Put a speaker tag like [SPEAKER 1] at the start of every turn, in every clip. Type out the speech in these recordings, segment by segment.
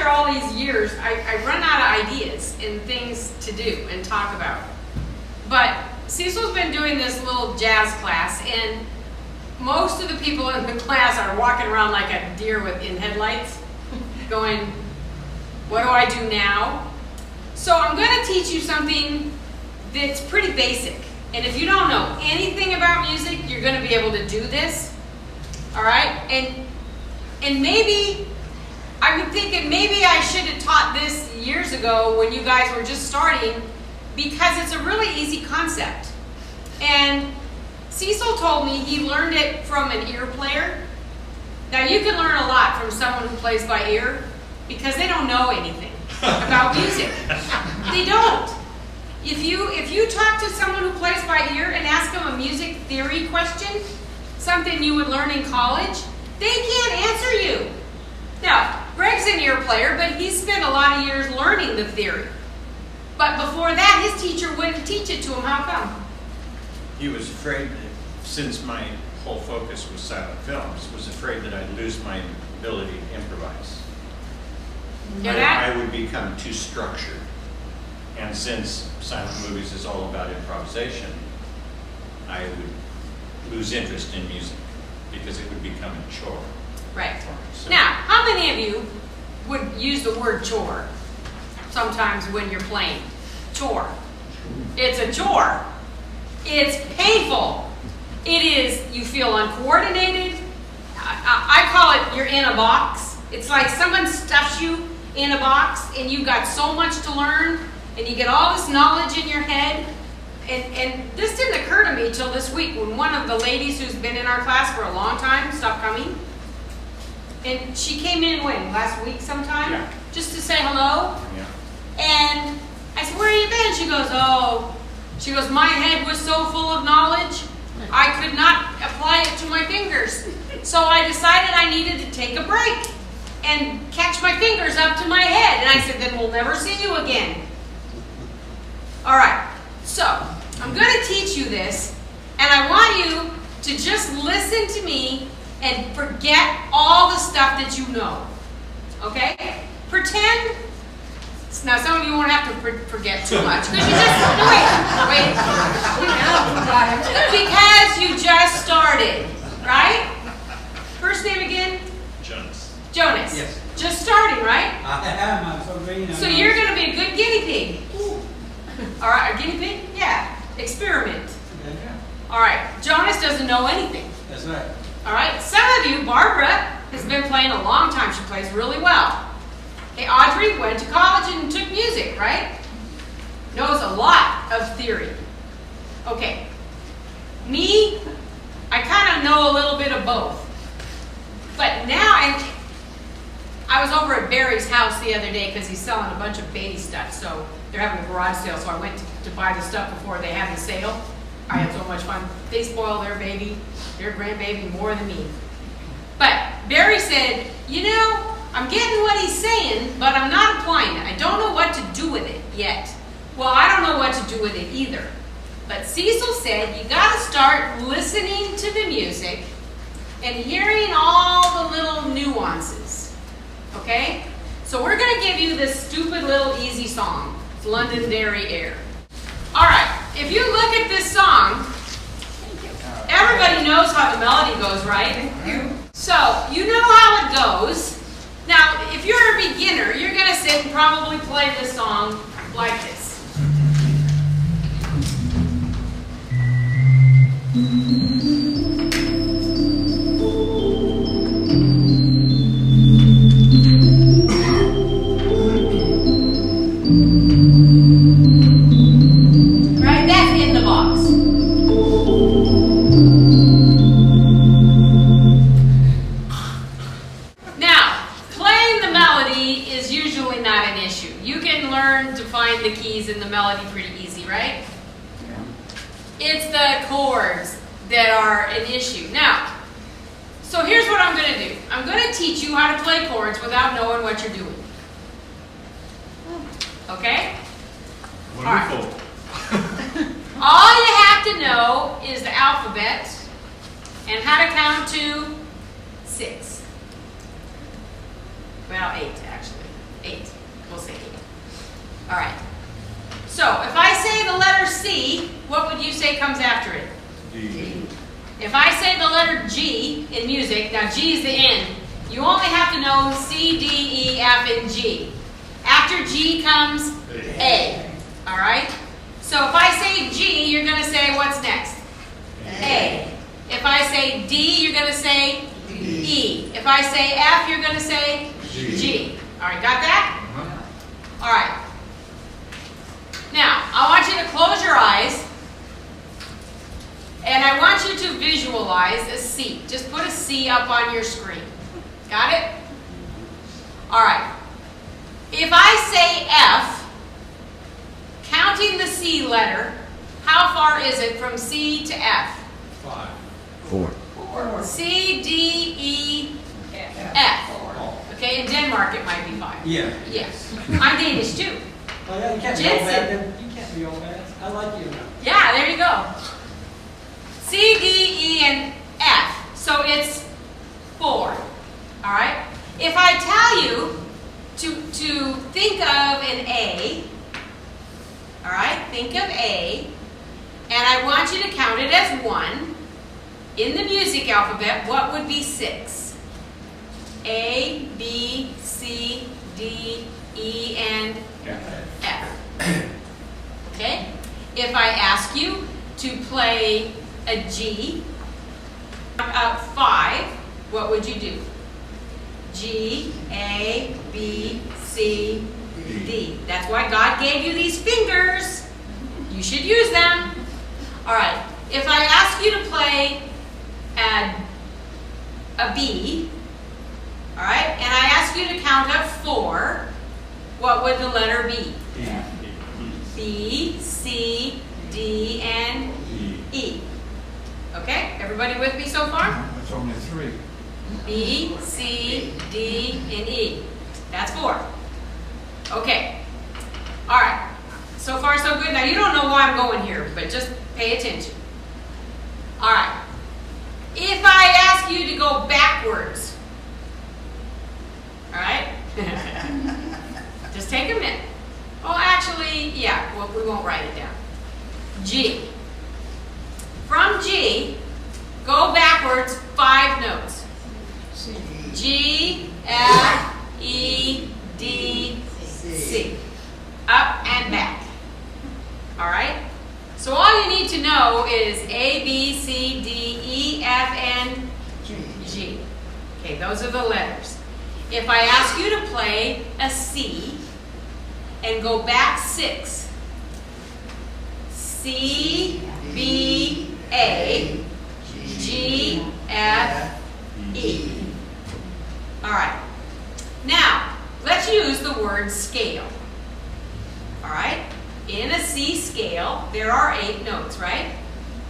[SPEAKER 1] after all these years, I run out of ideas and things to do and talk about. But Cecil's been doing this little jazz class, and most of the people in the class are walking around like a deer in headlights, going, what do I do now? So I'm going to teach you something that's pretty basic. And if you don't know anything about music, you're going to be able to do this. All right? And maybe, I'm thinking maybe I should have taught this years ago when you guys were just starting, because it's a really easy concept. And Cecil told me he learned it from an ear player. Now you can learn a lot from someone who plays by ear because they don't know anything about music. They don't. If you talk to someone who plays by ear and ask them a music theory question, something you would learn in college, they can't answer you. Now, Greg's an ear player, but he spent a lot of years learning the theory. But before that, his teacher wouldn't teach it to him. How come?
[SPEAKER 2] He was afraid that, since my whole focus was silent films, was afraid that I'd lose my ability to improvise. I would become too structured. And since silent movies is all about improvisation, I would lose interest in music because it would become a chore.
[SPEAKER 1] Right.
[SPEAKER 2] So,
[SPEAKER 1] now, how many of you would use the word chore sometimes when you're playing? Chore. It's a chore. It's painful. It is, you feel uncoordinated. I call it you're in a box. It's like someone stuffs you in a box and you've got so much to learn and you get all this knowledge in your head. And this didn't occur to me till this week when one of the ladies who's been in our class for a long time stopped coming. And she came in when? Last week sometime?
[SPEAKER 2] Yeah.
[SPEAKER 1] Just to say hello.
[SPEAKER 2] Yeah.
[SPEAKER 1] And I said, where have you been? She goes, my head was so full of knowledge, I could not apply it to my fingers. So I decided I needed to take a break and catch my fingers up to my head. And I said, then we'll never see you again. All right, so I'm going to teach you this, and I want you to just listen to me and forget all the stuff that you know. Okay? Pretend. Now, some of you won't have to forget too much because you just wait. Because you just started, right? First name again?
[SPEAKER 2] Jonas.
[SPEAKER 1] Jonas.
[SPEAKER 3] Yes.
[SPEAKER 1] Just starting, right?
[SPEAKER 3] I am. I'm so green.
[SPEAKER 1] So you're going to be a good guinea pig. All right, a guinea pig? Yeah. Experiment.
[SPEAKER 3] Yeah.
[SPEAKER 1] All right. Jonas doesn't know anything.
[SPEAKER 3] That's right.
[SPEAKER 1] All right. Some of you, Barbara has been playing a long time. She plays really well. Hey, Audrey went to college and took music, right? Knows a lot of theory. Okay. Me, I kind of know a little bit of both. But now I was over at Barry's house the other day because he's selling a bunch of baby stuff. So they're having a garage sale. So I went to buy the stuff before they had the sale. I had so much fun. They spoil their baby, their grandbaby more than me. But Barry said, you know, I'm getting what he's saying, but I'm not applying it. I don't know what to do with it yet. Well, I don't know what to do with it either. But Cecil said you got to start listening to the music and hearing all the little nuances. Okay? So we're going to give you this stupid little easy song. It's Londonderry Air. All right. If you look at this song, everybody knows how the melody goes, right? So you know how it goes. Now, if you're a beginner, you're going to sit and probably play this song like this. Right? That's in the box. Now, playing the melody is usually not an issue. You can learn to find the keys in the melody pretty easy, right? It's the chords that are an issue. Now, so here's what I'm going to do. I'm going to teach you how to play chords without knowing what you're doing. Okay?
[SPEAKER 2] Wonderful.
[SPEAKER 1] All right. All you have to know is the alphabet and how to count to 6. Well, 8 actually. say comes after it?
[SPEAKER 2] D.
[SPEAKER 1] If I say the letter G in music, now G is the end. You only have to know C, D, E, F, and G. After G comes A. All right? So if I say G, you're going to say what's next? A. If I say D, you're going to say E. If I say F, you're going to say G. All right, got that? All right. Now, I want you to close your eyes, and I want you to visualize a C. Just put a C up on your screen. Got it? All right. If I say F, counting the C letter, how far is it from C to F?
[SPEAKER 2] 5.
[SPEAKER 3] 4.
[SPEAKER 1] C, D, E, F. Okay, in Denmark it might be 5.
[SPEAKER 2] Yeah.
[SPEAKER 1] Yes. I'm Danish too.
[SPEAKER 4] Oh, yeah, you can't be all bad. Then. You can't be all bad. I like you now.
[SPEAKER 1] Yeah, there you go. C, D, E, and F. So it's 4. All right? If I tell you to think of an A, all right? Think of A, and I want you to count it as 1. In the music alphabet, what would be 6? A, B, C, D, E, and F. Okay? If I ask you to play a G, out 5, what would you do? G, A, B, C, D. That's why God gave you these fingers. You should use them. All right. If I ask you to play a B, all right, and I ask you to count up 4, what would the letter be? B, C, D, and E. Okay, everybody with me so far?
[SPEAKER 3] That's only 3.
[SPEAKER 1] B, C, D, and E. That's 4. Okay. All right. So far, so good. Now, you don't know why I'm going here, but just pay attention. All right. If I ask you to go backwards, all right? Just take a minute. Oh, actually, yeah, well, we won't write it down. G. From G, go backwards 5 notes. G, F, E, D, C. Up and back. All right? So all you need to know is A, B, C, D, E, F, and G. Okay, those are the letters. If I ask you to play a C and go back 6, C, B, A, G, F, E. All right. Now, let's use the word scale. All right? In a C scale, there are 8 notes, right?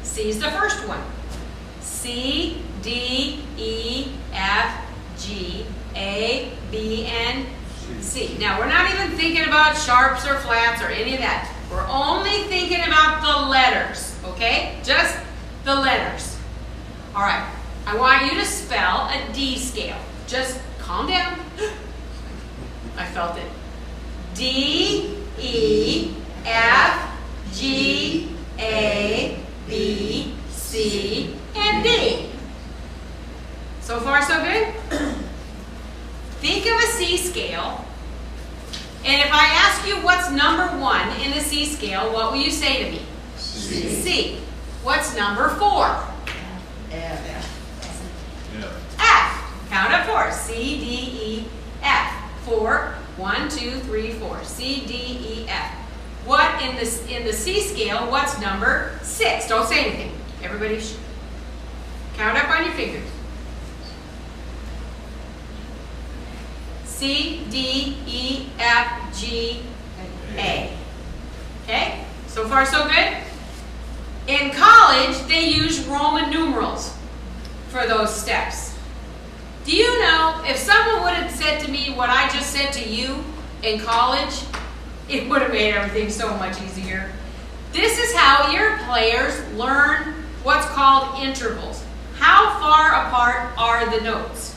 [SPEAKER 1] C is the first one. C, D, E, F, G, A, B, and C. Now, we're not even thinking about sharps or flats or any of that. We're only thinking about the letters, okay? Just the letters. All right. I want you to spell a D scale. Just calm down. I felt it. D, E, F, G, A, B, C, and D. So far, so good? Think of a C scale. And if I ask you what's number 1 in the C scale, what will you say to me? C. What's number 4? F. Count up 4. C, D, E, F. 4. 1, 2, 3, 4. C, D, E, F. What in the C scale, what's number 6? Don't say anything. Everybody count up on your fingers. C, D, E, F, G, A. Okay? So far, so good? In college, they use Roman numerals for those steps. Do you know, if someone would have said to me what I just said to you in college, it would have made everything so much easier. This is how ear players learn what's called intervals. How far apart are the notes?